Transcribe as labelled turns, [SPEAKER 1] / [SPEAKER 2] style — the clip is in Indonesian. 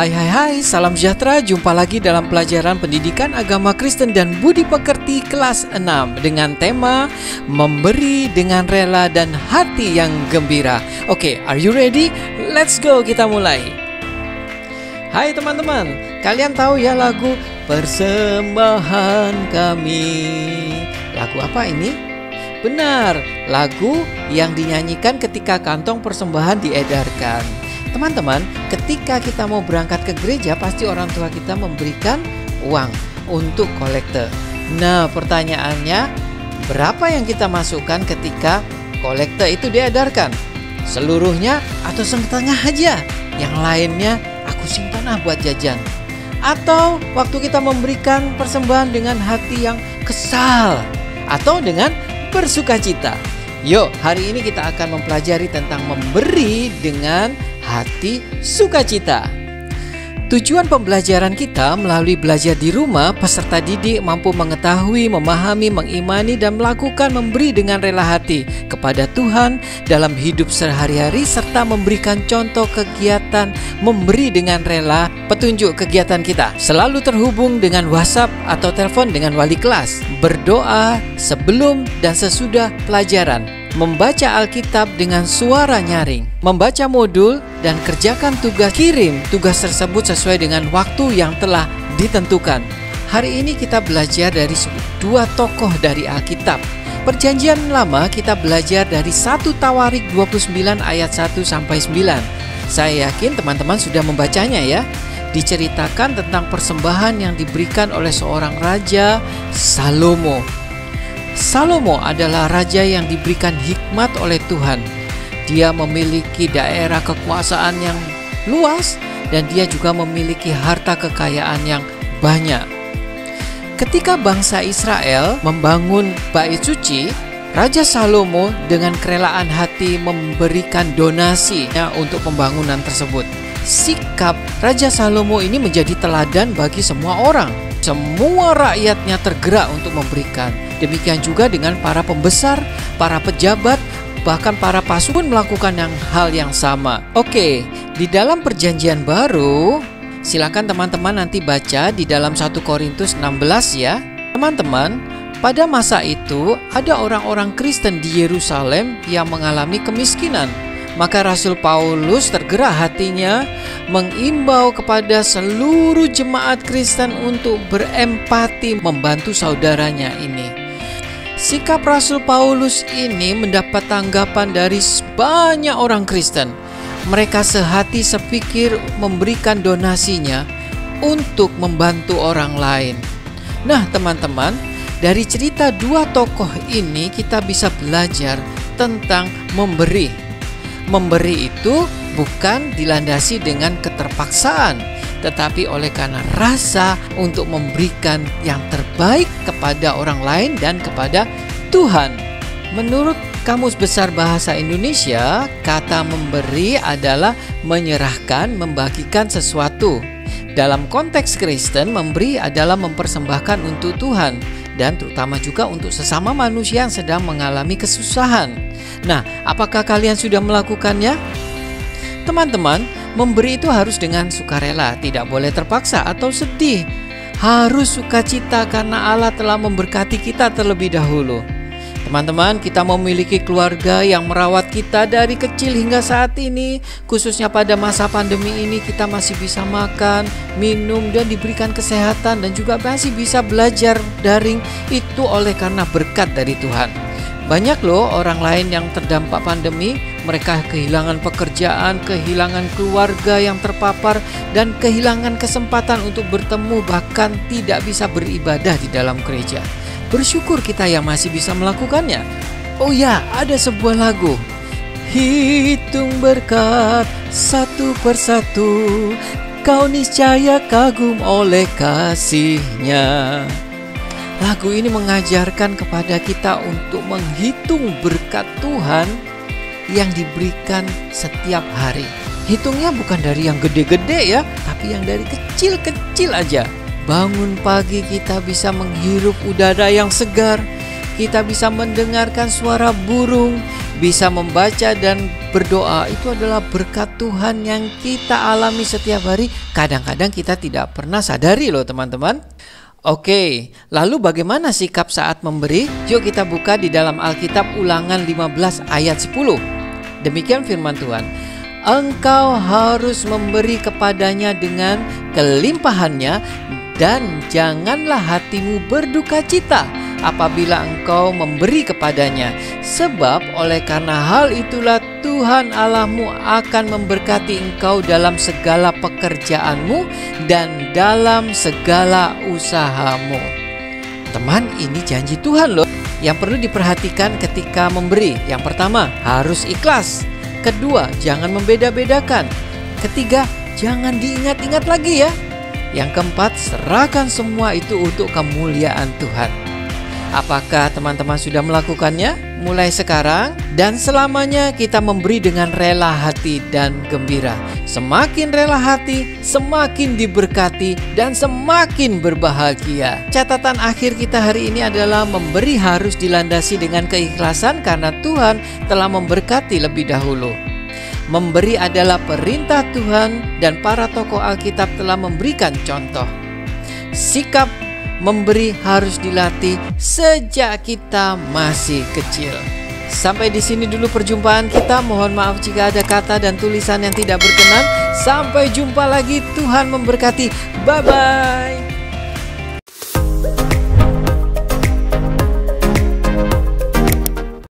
[SPEAKER 1] Hai, salam sejahtera. Jumpa lagi dalam pelajaran pendidikan agama Kristen dan budi pekerti kelas 6 dengan tema memberi dengan rela dan hati yang gembira. Oke, are you ready? Let's go, kita mulai. Hai teman-teman, kalian tahu ya lagu Persembahan Kami? Lagu apa ini? Benar, lagu yang dinyanyikan ketika kantong persembahan diedarkan. Teman-teman, ketika kita mau berangkat ke gereja, pasti orang tua kita memberikan uang untuk kolekte. Nah, pertanyaannya, berapa yang kita masukkan ketika kolekte itu diedarkan? Seluruhnya atau setengah aja? Yang lainnya aku simpan buat jajan. Atau waktu kita memberikan persembahan dengan hati yang kesal atau dengan bersukacita? Yuk, hari ini kita akan mempelajari tentang memberi dengan hati sukacita. Tujuan pembelajaran kita melalui belajar di rumah, peserta didik mampu mengetahui, memahami, mengimani, dan melakukan memberi dengan rela hati kepada Tuhan dalam hidup sehari-hari, serta memberikan contoh kegiatan memberi dengan rela. Petunjuk kegiatan kita selalu terhubung dengan WhatsApp atau telepon dengan wali kelas, berdoa sebelum dan sesudah pelajaran, membaca Alkitab dengan suara nyaring, membaca modul, dan kerjakan tugas. Kirim tugas tersebut sesuai dengan waktu yang telah ditentukan. Hari ini kita belajar dari dua tokoh dari Alkitab. Perjanjian Lama kita belajar dari 1 Tawarik 29 ayat 1-9. Saya yakin teman-teman sudah membacanya ya. Diceritakan tentang persembahan yang diberikan oleh seorang raja, Salomo. Salomo adalah raja yang diberikan hikmat oleh Tuhan. Dia memiliki daerah kekuasaan yang luas dan dia juga memiliki harta kekayaan yang banyak. Ketika bangsa Israel membangun bait suci, Raja Salomo dengan kerelaan hati memberikan donasinya untuk pembangunan tersebut. Sikap Raja Salomo ini menjadi teladan bagi semua orang. Semua rakyatnya tergerak untuk memberikan. Demikian juga dengan para pembesar, para pejabat, bahkan para pasukan melakukan hal yang sama. Oke, di dalam perjanjian baru, silakan teman-teman nanti baca di dalam 1 Korintus 16 ya. Teman-teman, pada masa itu ada orang-orang Kristen di Yerusalem yang mengalami kemiskinan. Maka Rasul Paulus tergerak hatinya mengimbau kepada seluruh jemaat Kristen untuk berempati membantu saudaranya ini. Sikap Rasul Paulus ini mendapat tanggapan dari banyak orang Kristen. Mereka sehati sepikir memberikan donasinya untuk membantu orang lain. Nah teman-teman, dari cerita dua tokoh ini kita bisa belajar tentang memberi. Memberi itu bukan dilandasi dengan keterpaksaan, tetapi oleh karena rasa untuk memberikan yang terbaik kepada orang lain dan kepada Tuhan. Menurut Kamus Besar Bahasa Indonesia, kata memberi adalah menyerahkan, membagikan sesuatu. Dalam konteks Kristen, memberi adalah mempersembahkan untuk Tuhan dan terutama juga untuk sesama manusia yang sedang mengalami kesusahan. Nah, apakah kalian sudah melakukannya? Teman-teman, memberi itu harus dengan sukarela, tidak boleh terpaksa atau sedih. Harus sukacita karena Allah telah memberkati kita terlebih dahulu. Teman-teman, kita memiliki keluarga yang merawat kita dari kecil hingga saat ini. Khususnya pada masa pandemi ini kita masih bisa makan, minum, dan diberikan kesehatan, dan juga masih bisa belajar daring. Itu oleh karena berkat dari Tuhan. Banyak loh orang lain yang terdampak pandemi. Mereka kehilangan pekerjaan, kehilangan keluarga yang terpapar, dan kehilangan kesempatan untuk bertemu, bahkan tidak bisa beribadah di dalam gereja. Bersyukur kita yang masih bisa melakukannya. Oh ya, ada sebuah lagu. Hitung berkat satu persatu, kau niscaya kagum oleh kasih-Nya. Lagu ini mengajarkan kepada kita untuk menghitung berkat Tuhan yang diberikan setiap hari. Hitungnya bukan dari yang gede-gede ya, tapi yang dari kecil-kecil aja. Bangun pagi kita bisa menghirup udara yang segar, kita bisa mendengarkan suara burung, bisa membaca dan berdoa itu adalah berkat Tuhan yang kita alami setiap hari. Kadang-kadang kita tidak pernah sadari loh teman-teman. Oke, lalu bagaimana sikap saat memberi? Yuk kita buka di dalam Alkitab Ulangan 15 ayat 10. Demikian firman Tuhan. Engkau harus memberi kepadanya dengan kelimpahannya, dan janganlah hatimu berduka cita apabila engkau memberi kepadanya, sebab oleh karena hal itulah Tuhan Allahmu akan memberkati engkau dalam segala pekerjaanmu dan dalam segala usahamu. Teman, ini janji Tuhan loh yang perlu diperhatikan ketika memberi. Yang pertama, harus ikhlas. Kedua, jangan membeda-bedakan. Ketiga, jangan diingat-ingat lagi ya. Yang keempat, serahkan semua itu untuk kemuliaan Tuhan. Apakah teman-teman sudah melakukannya? Mulai sekarang dan selamanya kita memberi dengan rela hati dan gembira. Semakin rela hati, semakin diberkati dan semakin berbahagia. Catatan akhir kita hari ini adalah memberi harus dilandasi dengan keikhlasan karena Tuhan telah memberkati lebih dahulu. Memberi adalah perintah Tuhan dan para tokoh Alkitab telah memberikan contoh. Sikap memberi harus dilatih sejak kita masih kecil. Sampai di sini dulu perjumpaan kita. Mohon maaf jika ada kata dan tulisan yang tidak berkenan. Sampai jumpa lagi. Tuhan memberkati. Bye-bye.